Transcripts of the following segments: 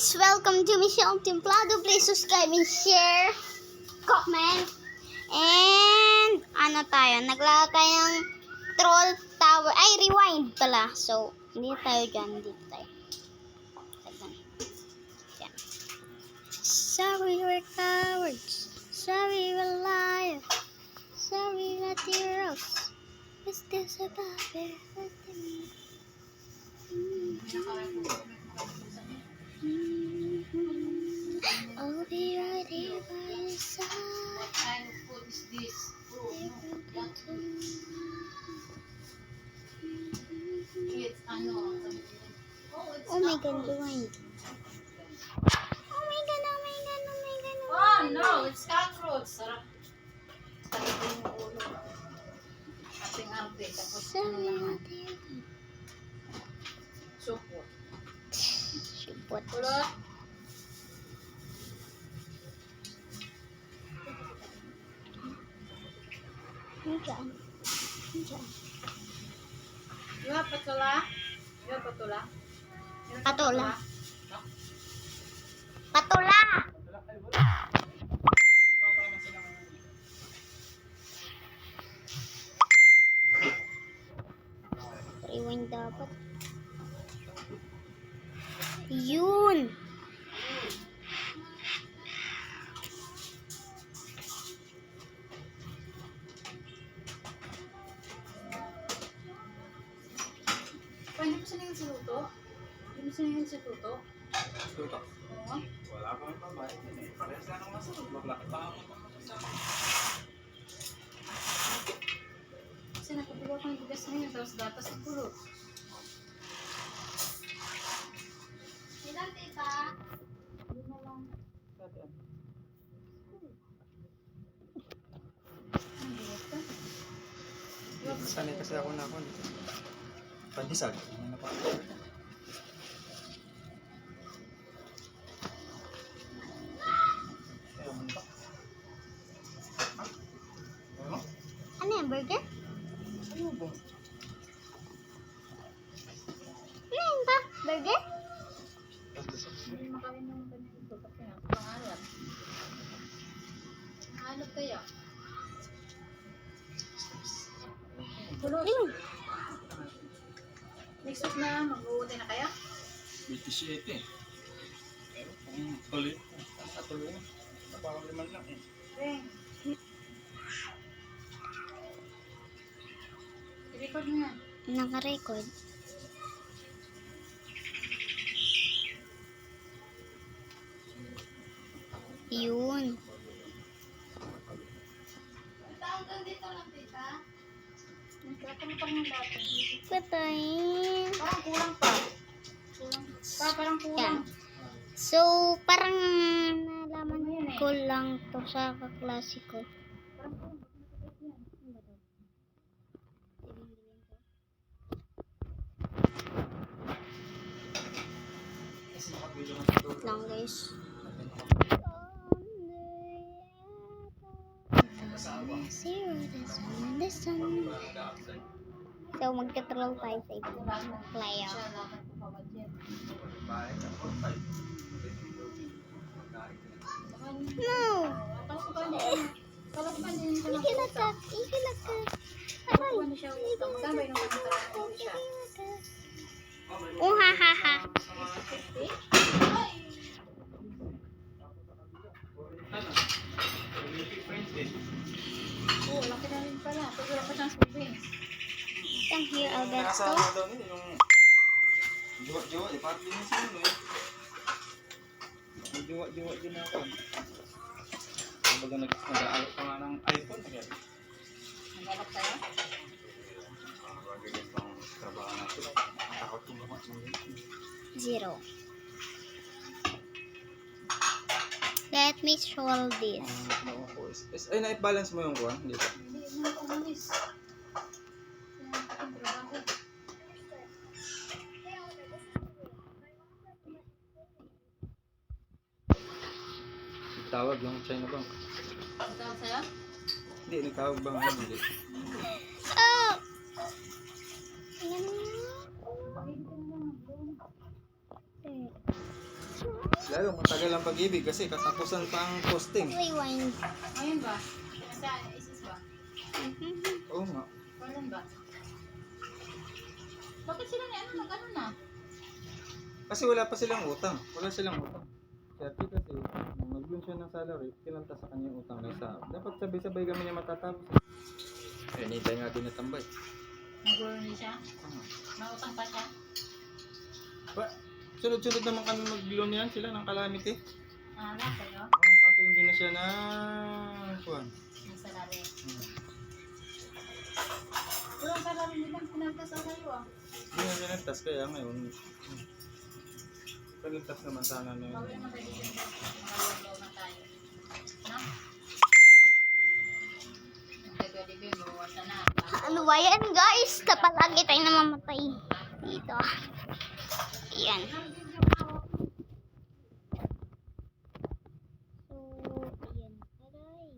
guys! Welcome to Michelle Templado. Please subscribe and share, comment, and ano tayo? Naglala tayong troll tower. Ay, rewind pala. So, hindi tayo dyan. Dito tayo. Yan. Sorry we're cowards. Sorry we're liars. Sorry we're heroes. Is this about it? I'll be right here by your side. What kind of food is this? It's ano? Oh my god, rewind. Oh my god, oh my god, oh my god. Oh no, it's cockroach. Sarap. Sarap yung ulo. Ating arte. Tapos ano Sorry, naman? what you Supot. Sipot. Kulot. Diyan. Diyan. Yung patula? Yung patula? Patula. Patula! Rewind dapat. Yun! Hindi mo siningin si Luto? Hindi mo siningin si Luto? Tuto. Oo. Wala pa may pambayad. Parehas na naman sa maglaki pa ako. Kasi nakapagawa ko ng bigas ngayon, tapos gatas at pulot. Ilan, tita? Hindi na lang. Ang bigat ka. Sanay kasi ako na ako. Pandesal. Ano na pa? Ano yan, burger? Ano ba? Ano yan ba? Burger? Hindi makain ng ganyan ito kasi nga, pangalat. Pangalat kaya? Pulot. Next week na, mag-uutay na kaya? 27 eh. Pero kung tuloy, tuloy na. Parang 5 lang eh. Okay. I-record mo yan. Naka-record. Yun. Nagkakalipan ng dati. Patayin. Parang kulang pa. Kulang. Parang kulang. Yan. So, parang nalaman ko lang to sa kaklase ko. Parang kulang. Kasi makabilo ng tuto. Wait lang guys. Zero this one, this one. So, magka-troll tayo sa ibang player. Siya lakad ko pa budget. Bahay na 4-5. No! Tapos pa niya. Tapos pa din siya. Ikilakat! Ikilakat! Tapos pa niya siya. Magkano ba yung pagkakaroon siya? Oh, ha, ha, ha. 50? Oh, laki na rin pala. Pag wala pa siyang savings. Come here, Alberto. Nakasama daw nila yung jowa-jowa eh. Parang din sila no eh. Yung jowa-jowa din ako. Kumbaga nag-aalok pa nga ng iPhone. Naglalak sa'yo? Magagas pang trabaho natin. Takot kumuha sa mga. Zero. Let me show this. Ay, na-balance mo yung kuwan? Dito. Hindi na ako umalis. Kaya ang trabaho. Tawag yung China Bank. Ang tawag sa'yo? Hindi, nagtawag ba nga hindi? Oh! Ayan na. Pag-ibig ka na lang. Eh. Lalo, matagal ang pag-ibig kasi katapusan pa ang posting. Rewind. Ngayon ba? Sa ISIS ba? Oo nga. Kailan ba? Bakit sila na ano nag-ano na? Kasi wala pa silang utang. Wala silang utang. Kaya kasi, nung nag-loan siya ng salary, kinanta sa kanya yung utang na isa. Dapat sabay-sabay kami niya matatapos. Eh, nintay nga din natambay. Nag-grow niya siya? Mautang pa siya? Ba, sunod-sunod naman kami mag-loan yan sila ng calamity. Ah, wala sa'yo? Oo, kaso hindi na siya na... Kuhan. Yung salary. Pero ang salary nilang pinagkas sa sa'yo ah. Hindi na pinagtas kaya ngayon. Pinagtas naman sana na yun. Bawal naman tayo dito. Makalaw na tayo. No? Pwede ba yung bawasan na? Ano ba yan, guys? Palagi tayo namamatay dito. Ayan. So, ayan. Aray.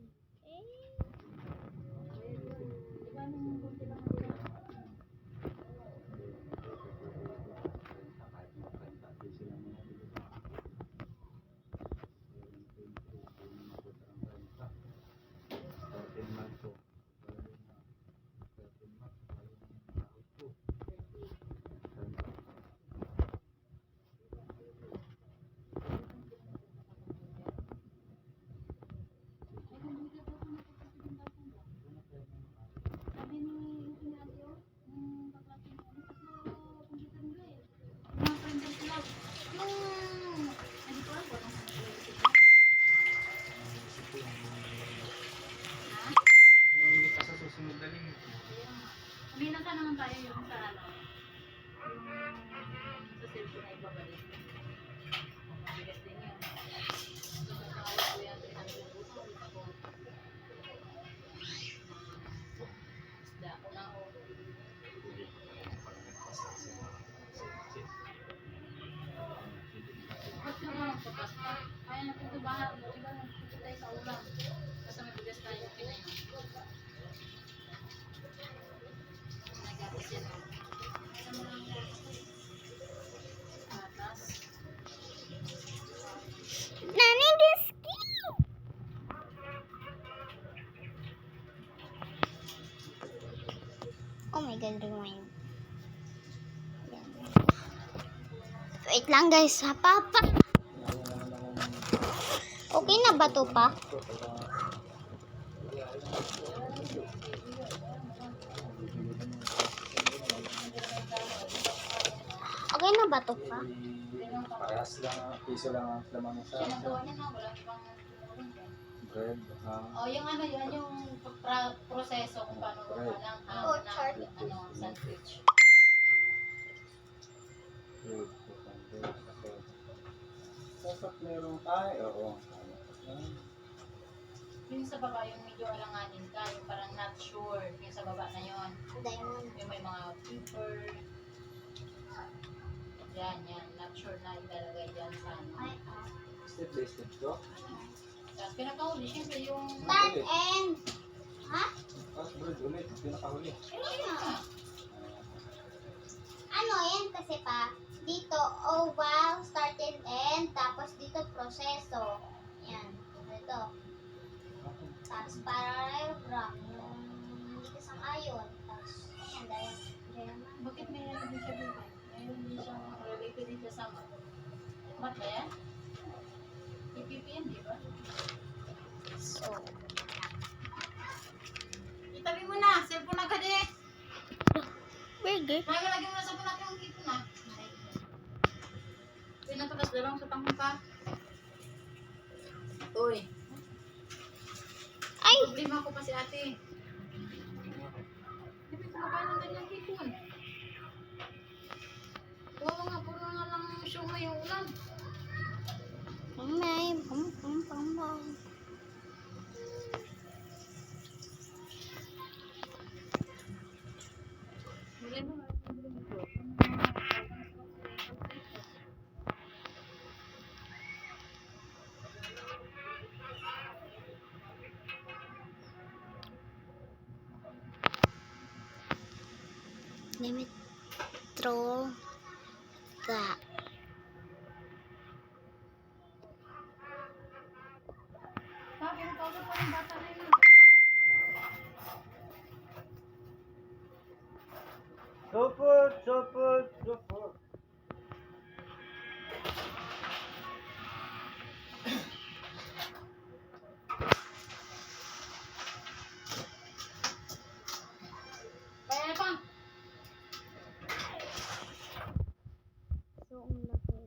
Hindi pa sa susunod na linggo. Umilan ka naman tayo yung sa ano. Yung sa cellphone ay babalik. Bigas din yun. Isda ko na ako. Ba't ka naman magpapas pa? Kaya natin ito bahan. Iba nagpunta tayo sa ulam. Basta may bigas tayo. Okay na yun. Nagatas yan. Atas. Nani Diski! Oh my god, rewind. Ayan. Wait lang guys, ha papa. Okay na ba to pa? Okay na ba to pa? Parehas lang, piso lang ang laman ng Siya nagawa niya na. Walang ibang bread. oh, yung ano, yan yung proseso kung paano gawa ng Oh, chart. ano, sandwich. Dapat meron tayo. Oo. Yung sa baba, yung medyo alanganin ka, yung parang not sure, yung sa baba na yon. Diamond. Yung may mga paper. Yan, not sure na ilalagay dyan sa ano. Step by step to. Tapos pinakahuli, syempre yung... Start and... Ha? Tapos bread ulit. Pinakahuli. Ano yan kasi pa? Dito, oval, start and end. Tapos dito, proseso. Yan. Ito. Tapos parallelogram. Yung hindi kasang-ayon. Tapos, yan, diamond. Bakit may ano din siya dito? Mayroon din siyang related din siya sa mat ba yan? PPP yan, di ba? So, Itabi mo na, cellphone agad eh. burger. Lagi mo na sa punak yung ito na. Pinatakas dalawang sa tangka. Uy, Ay! problema ko pa si ate. Hindi ko kumakain ng ganyang hipon. Oo nga, puro nga lang siya yung ulam. May, pam. Problema nga. Let me throw that. yan, bata na yun. Support. Kaya pang. So, ang laki.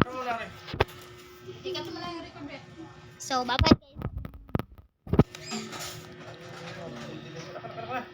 We're hiding. Ikat mo lang yung record, Brett. So, babay